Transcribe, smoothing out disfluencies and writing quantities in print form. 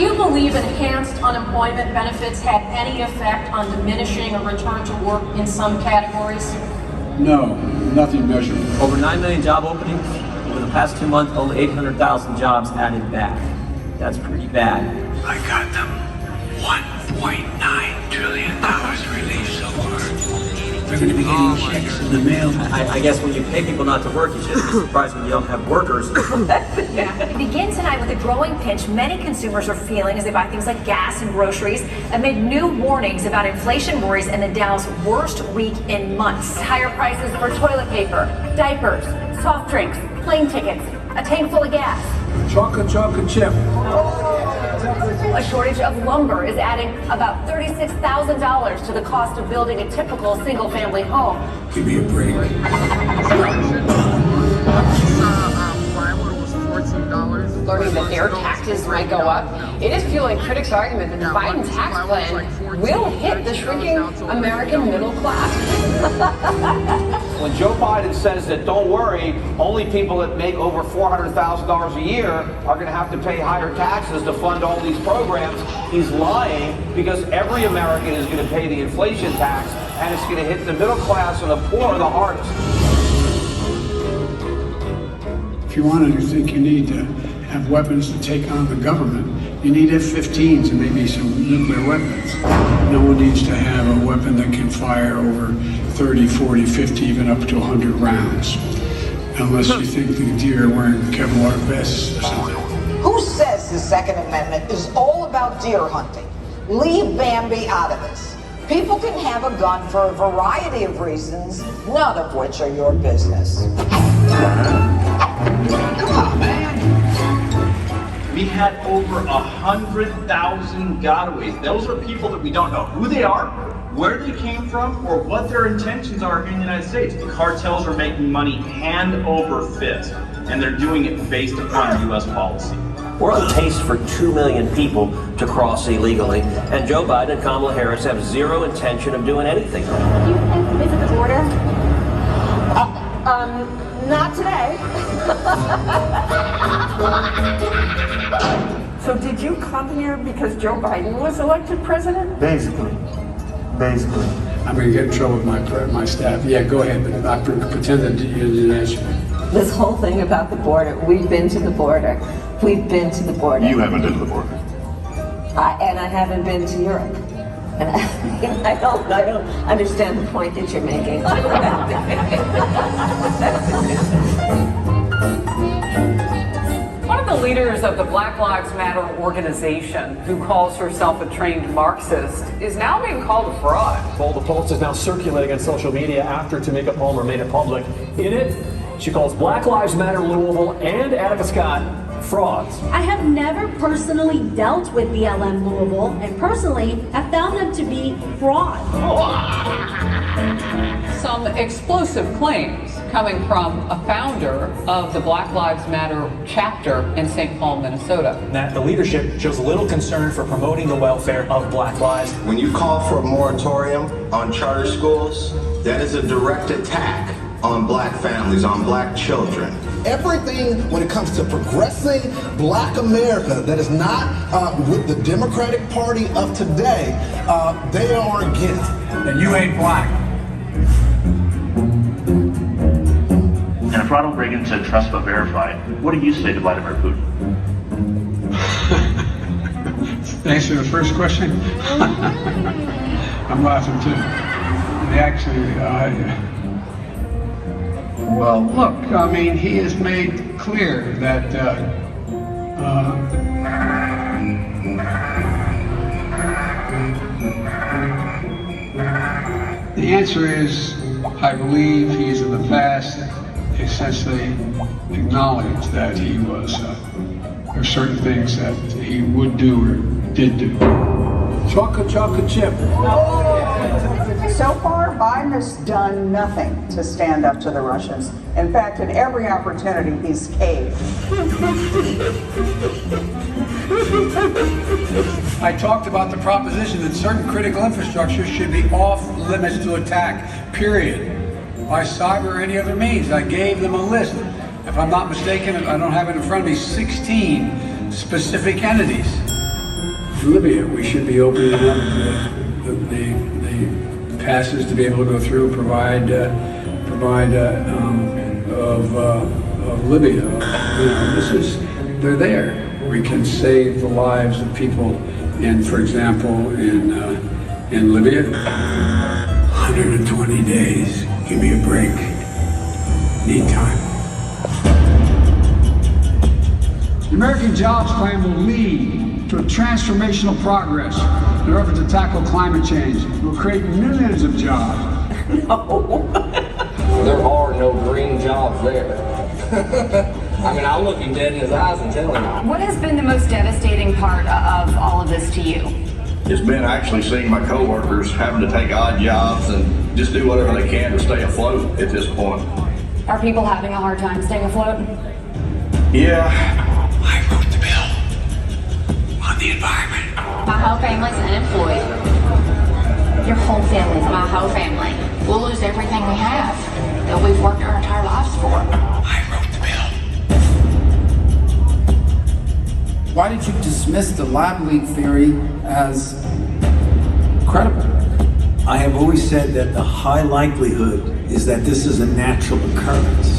you believe enhanced unemployment benefits had any effect on diminishing a return to work in some categories? No, nothing measurable. Over 9 million job openings. Over the past 2 months, only 800,000 jobs added back. That's pretty bad. I got them. $1.9 trillion relief so far. They're going to be getting checks in the mail. I guess when you pay people not to work, you shouldn't be surprised when you don't have workers. It begins tonight with a growing pinch many consumers are feeling as they buy things like gas and groceries amid new warnings about inflation worries and the Dow's worst week in months. Higher prices for toilet paper, diapers, soft drinks, plane tickets, a tank full of gas. Chocolate chip. A shortage of lumber is adding about $36,000 to the cost of building a typical single-family home. Give me a break. Learning that their taxes might go up, it is fueling critics' argument that the Biden tax plan will hit the shrinking American middle class. When Joe Biden says that don't worry, only people that make over $400,000 a year are going to have to pay higher taxes to fund all these programs, he's lying, because every American is going to pay the inflation tax, and it's going to hit the middle class and the poor the hardest. If you wanted to think you need to have weapons to take on the government, you need F-15s and maybe some nuclear weapons. No one needs to have a weapon that can fire over 30, 40, 50, even up to 100 rounds. Unless you think the deer are wearing Kevlar vests or something. Who says the Second Amendment is all about deer hunting? Leave Bambi out of this. People can have a gun for a variety of reasons, none of which are your business. Come on, man. We had over 100,000 gotaways. Those are people that we don't know who they are, where they came from, or what their intentions are here in the United States. The cartels are making money hand over fist, and they're doing it based upon U.S. policy. We're on pace for 2 million people to cross illegally, and Joe Biden and Kamala Harris have zero intention of doing anything. Do you plan to visit the border? Not today. So did you come here because Joe Biden was elected president? Basically. I'm going to get in trouble with my staff. Yeah, go ahead, but not pretend that you didn't answer me. This whole thing about the border, we've been to the border. We've been to the border. You haven't been to the border. And I haven't been to Europe. And I don't understand the point that you're making. One of the leaders of the Black Lives Matter organization, who calls herself a trained Marxist, is now being called a fraud. Well, the post is now circulating on social media after Tamika Palmer made it public. In it, she calls Black Lives Matter Louisville and Attica Scott frauds. I have never personally dealt with BLM Louisville, and personally have found them to be fraud. Some explosive claims coming from a founder of the Black Lives Matter chapter in St. Paul, Minnesota. That the leadership shows little concern for promoting the welfare of Black lives. When you call for a moratorium on charter schools, that is a direct attack on Black families, on Black children. Everything when it comes to progressing Black America that is not with the Democratic Party of today, they are against. And you ain't black. And if Ronald Reagan said trust but verify, what do you say to Vladimir Putin? Answer the first question. I'm laughing too. And actually, well, look, I mean, he has made clear that the answer is, I believe he's in the past essentially acknowledged that he was, there are certain things that he would do or did do. Chocolate chip. So far, Biden has done nothing to stand up to the Russians. In fact, at every opportunity, he's caved. I talked about the proposition that certain critical infrastructure should be off limits to attack, period. By cyber or any other means. I gave them a list. If I'm not mistaken, I don't have it in front of me, 16 specific entities. Libya. We should be opening up the passes to be able to go through, provide of Libya. They're there. We can save the lives of people for example, in Libya. 120 days. Give me a break. Need time. The American Jobs Plan will lead to a transformational progress in our effort to tackle climate change. It will create millions of jobs. No. There are no green jobs there. I mean, I'll look him dead in his eyes and tell him. What has been the most devastating part of all of this to you? It's been actually seeing my coworkers having to take odd jobs and just do whatever they can to stay afloat at this point. Are people having a hard time staying afloat? Yeah. I wrote the bill on the environment. My whole family's unemployed. Your whole family? My whole family. We'll lose everything we have that we've worked our entire lives for. I wrote the bill. Why did you dismiss the lab leak theory as credible? I have always said that the high likelihood is that this is a natural occurrence.